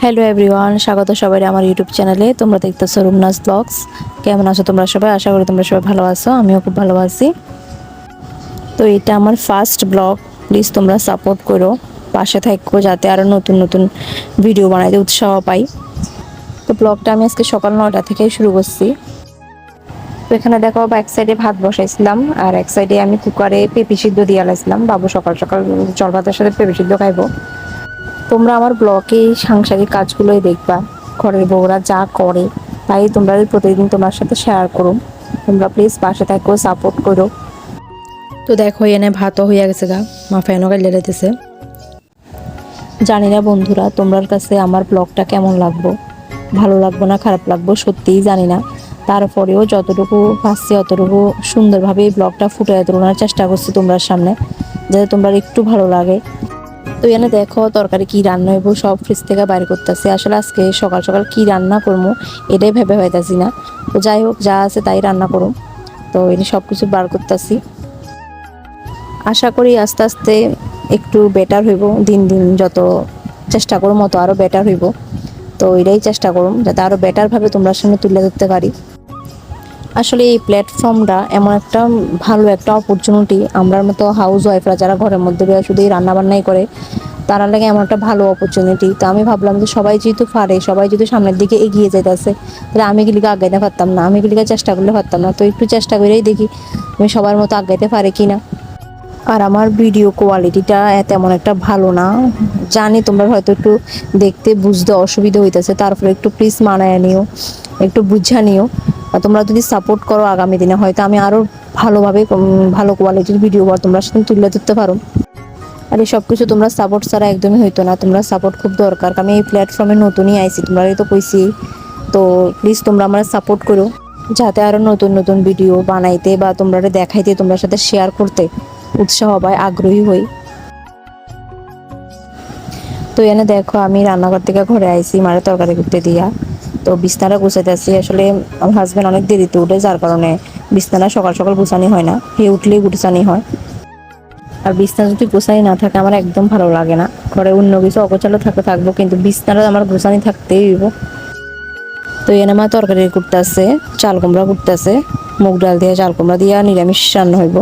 Hello everyone, স্বাগত সবাই আমার ইউটিউব চ্যানেলে। তোমরা দেখতেছো রুমনাস ব্লগস। কেমন আছো তোমরা সবাই? আশা করি তোমরা সবাই ভালো আছো, আমিও খুব ভালো আছি। তো এটা আমার ফার্স্ট ব্লগ, প্লিজ তোমরা সাপোর্ট করো, পাশে থাকো যাতে আরও নতুন নতুন ভিডিও বানাইতে উৎসাহ পাই। তো ব্লগটা আমি আজকে সকাল 9টা থেকেই শুরু করছি। তো এখানে দেখো এক সাইডে ভাত বসাইছিলাম আর এক সাইডে আমি কুকারে পেঁপে সিদ্ধ দিয়ে আলাইছিলাম। বাবু সকাল সকাল জল ভাতের সাথে পেঁপে সিদ্ধ খাইবো। তোমরা আমার ব্লগে সাংসারিক কাজগুলোই দেখবা, ঘরের বউরা যা করে তাই তোমরা প্রতিদিন তোমার সাথে শেয়ার করো। তোমরা প্লিজ পাশে থাকো, সাপোর্ট করো। তো দেখো এনে ভাতও হইয়া গেছে গা, মা ফ্যানও গাইলে দিতেছে। জানি না বন্ধুরা তোমার কাছে আমার ব্লগটা কেমন লাগবো, ভালো লাগবো না খারাপ লাগবো সত্যিই জানি না। তারপরেও যতটুকু পাচ্ছি অতটুকু সুন্দরভাবে এই ব্লগটা ফুটিয়ে তোলার চেষ্টা করছি তোমরা সামনে, যাতে তোমরা একটু ভালো লাগে। তো এখানে দেখো তরকারি কি রান্না হইব সব ফ্রিজ থেকে বাইর করতেছি। আসলে আজকে সকাল সকাল কি রান্না করবো এটাই ভেবে পাইতাছি না। তো যাই হোক, যা আছে তাই রান্না করুম। তো এনে সব কিছু বার করতেছি। আশা করি আস্তে আস্তে একটু বেটার হইব, দিন দিন যত চেষ্টা করো মতো আরও বেটার হইব। তো এটাই চেষ্টা করুম যাতে আরও বেটারভাবে তোমরা সামনে তুলে ধরতে পারি। আসলে এই প্ল্যাটফর্মটা এমন একটা ভালো একটা অপরচুনিটি, আমরার মতো হাউস ওয়াইফরা যারা ঘরের মধ্যে শুধু এই রান্নাবান্নাই করে তারা লাগে এমন একটা ভালো অপরচুনিটি। তো আমি ভাবলাম যে সবাই যেহেতু পারে, সবাই যদি সামনের দিকে এগিয়ে যেতেছে, তাহলে আমি গিলিকে আগাইতে পারতাম না, আমি গিলিকে চেষ্টা করলে পারতাম না। তো একটু চেষ্টা করেই দেখি আমি সবার মতো আগাইতে পারি কিনা। আর আমার ভিডিও কোয়ালিটিটা তেমন একটা ভালো না, জানি তোমরা হয়তো একটু দেখতে বুঝতে অসুবিধা হইতেছে, তারপরে একটু প্লিজ মানায় নিও, একটু বুঝা নিও। তোমরা যদি সাপোর্ট করো আগামী দিনে হয়তো আমি আরও ভালোভাবে ভালো কোয়ালিটির ভিডিও তোমরা সাথে তুলে ধরতে পারো। আর এই সব কিছু তোমরা সাপোর্ট ছাড়া একদমই হইতো না, তোমরা সাপোর্ট খুব দরকার। আমি এই প্ল্যাটফর্মে নতুনই আইছি, তোমরা তো কইছি। তো প্লিজ তোমরা আমার সাপোর্ট করো যাতে আরও নতুন নতুন ভিডিও বানাইতে বা তোমরা দেখাইতে, তোমরা সাথে শেয়ার করতে উৎসাহ পাই, আগ্রহী হই। তো এনে দেখো আমি রান্নাঘর থেকে ঘরে আইছি মারে তরকারি করতে দিয়া। তো বিছনাটা গুছাইতেছি। আসলে আমার হাজব্যান্ড অনেক দেরিতে উঠে, যার কারণে বিছনাটা সকাল সকাল গুছানি হয় না, হে উঠলেই গুছানি হয়। আর বিছনা যদি গোছানি না থাকে আমার একদম ভালো লাগে না। ঘরে অন্য কিছু অগোছালো থাকবো কিন্তু বিছনাটা আমার গোছানি থাকতেই হইব। তো এনে আমার তরকারি করতেছে, চাল কুমড়া করতেছে, মুগ ডাল দিয়ে চাল কুমড়া দিয়ে নিরামিষ রান্না হইব।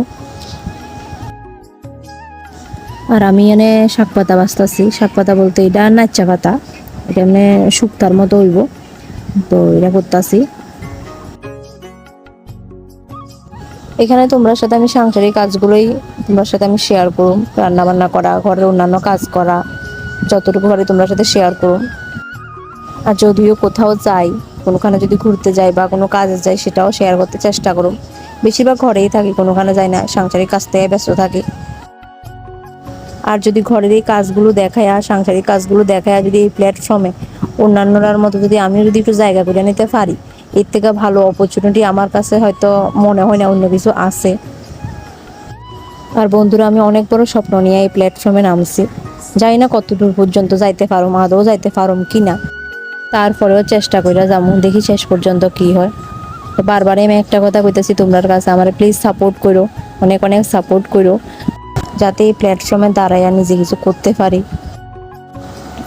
আর আমি এনে শাক পাতা বাছতেছি। শাক পাতা বলতে এটা নাচ্চা পাতা, এটা এমনি শুক্তার মতো হইব। তো এটা করতেছি। এখানে তোমরা সাথে আমি সাংসারিক কাজগুলোই তোমার সাথে আমি শেয়ার করুম, রান্না বান্না করা, ঘরের অন্যান্য কাজ করা, যতটুকু ঘরে তোমরা সাথে শেয়ার করুম। আর যদিও কোথাও যাই, কোনোখানে যদি ঘুরতে যাই বা কোনো কাজে যাই, সেটাও শেয়ার করতে চেষ্টা করুম। বেশিরভাগ ঘরেই থাকি, কোনোখানে যাই না, সাংসারিক কাজ থেকে ব্যস্ত থাকি। আর যদি ঘরের এই কাজগুলো দেখায় আর সাংসারিক কাজগুলো দেখায় যদি এই প্ল্যাটফর্মে অন্যান্যরার মতো যদি আমিও যদি একটু জায়গা করে নিতে পারি, এর থেকে ভালো অপরচুনিটি আমার কাছে হয়তো মনে হয় না অন্য কিছু আছে। আর বন্ধুরা, আমি অনেক বড় স্বপ্ন নিয়ে এই প্ল্যাটফর্মে নামছি। জানি না কতদূর পর্যন্ত যাইতে পারুম, আদৌ যাইতে পারুম কি না, তারপরেও চেষ্টা করে যাবো, দেখি শেষ পর্যন্ত কি হয়। তো বারবারই আমি একটা কথা কইতেছি তোমার কাছে, আমার প্লিজ সাপোর্ট করো, অনেক অনেক সাপোর্ট করো, যাতে এই প্ল্যাটফর্মে দাঁড়ায় নিজে কিছু করতে পারি।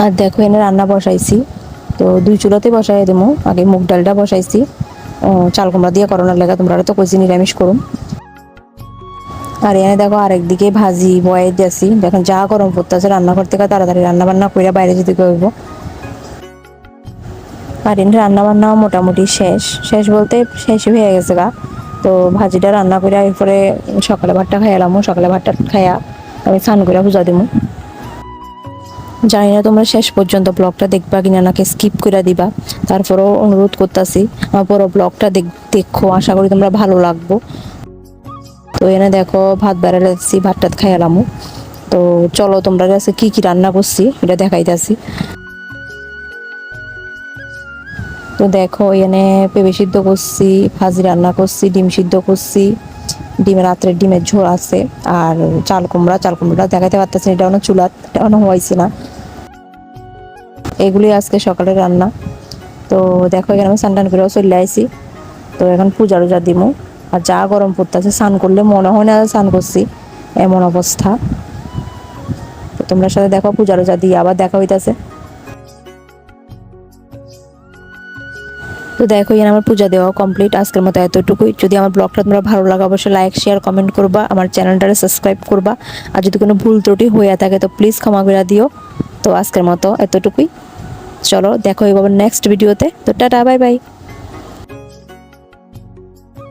আর দেখো এনে রান্না বসাইছি, তো 2 চুলাতে বসাই দেবো। আগে মুগ ডালটা বসাইছি, চাল কুমড়া দিয়ে করোনার লেগা, তোমরা তো কইছি নিরামিষ করুন। আর এনে দেখো আরেকদিকে ভাজি বয়ে দিয়েছি। দেখুন যা গরম পড়তেছে, রান্নাঘর থেকে তাড়াতাড়ি রান্না বান্না করে বাইরে যেতে করব। আর এনে রান্না বান্নাও মোটামুটি শেষ শেষ বলতে শেষই হয়ে গেছে গা। তো ভাজিটা রান্না করে এরপরে সকালে ভাতটা খাইলাম, সকালে ভাতটা খাইয়া আমি স্নান করে পূজা দেবো। জানি না তোমরা শেষ পর্যন্ত ব্লগটা দেখবা কিনা, নাকি স্কিপ করে দিবা, তারপরেও অনুরোধ করতেছি আমার পুরো ব্লগটা দেখো, আশা করি তোমরা ভালো লাগবো। তো এনে দেখো ভাত বেড়ে দিচ্ছি, ভাতটা খাইলাম। তো চলো তোমরা কাছে কি কি রান্না করছি এটা দেখাইতেছি। তো দেখো এনে পেঁপে সিদ্ধ করছি, ভাজি রান্না করছি, ডিম সিদ্ধ করছি, রাত্রের ডিমের ঝোল আছে, আর চাল কুমড়া দেখাইতে পারতেছি, এটা অনেক চুলাত, এটা অনেক হয়েছে না। এগুলি আজকে সকালে রান্না। তো দেখো এখানে আমি স্নান করেও চলে আসি। তো এখন পূজা টুজা দিমু। আর যা গরম পড়তেছে, স্নান করলে মনে হয় না স্নান করছি, এমন অবস্থা। তো তোমরা সাথে দেখো পূজা টুজা দিয়ে আবার দেখা হইতাছে। তো দেখো এখানে আমার পূজা দেওয়া কমপ্লিট। আজকের মতো এতটুকুই। যদি আমার ব্লগটা তোমরা ভালো লাগে অবশ্যই লাইক শেয়ার কমেন্ট করবা, আমার চ্যানেলটাকে সাবস্ক্রাইব করবা। আর যদি কোনো ভুল ত্রুটি হয়ে থাকে তো প্লিজ ক্ষমা করে দিও। তো আজকের মতো এতটুকুই। চলো দেখো এবার নেক্সট ভিডিওতে। তো টাটা বাই বাই।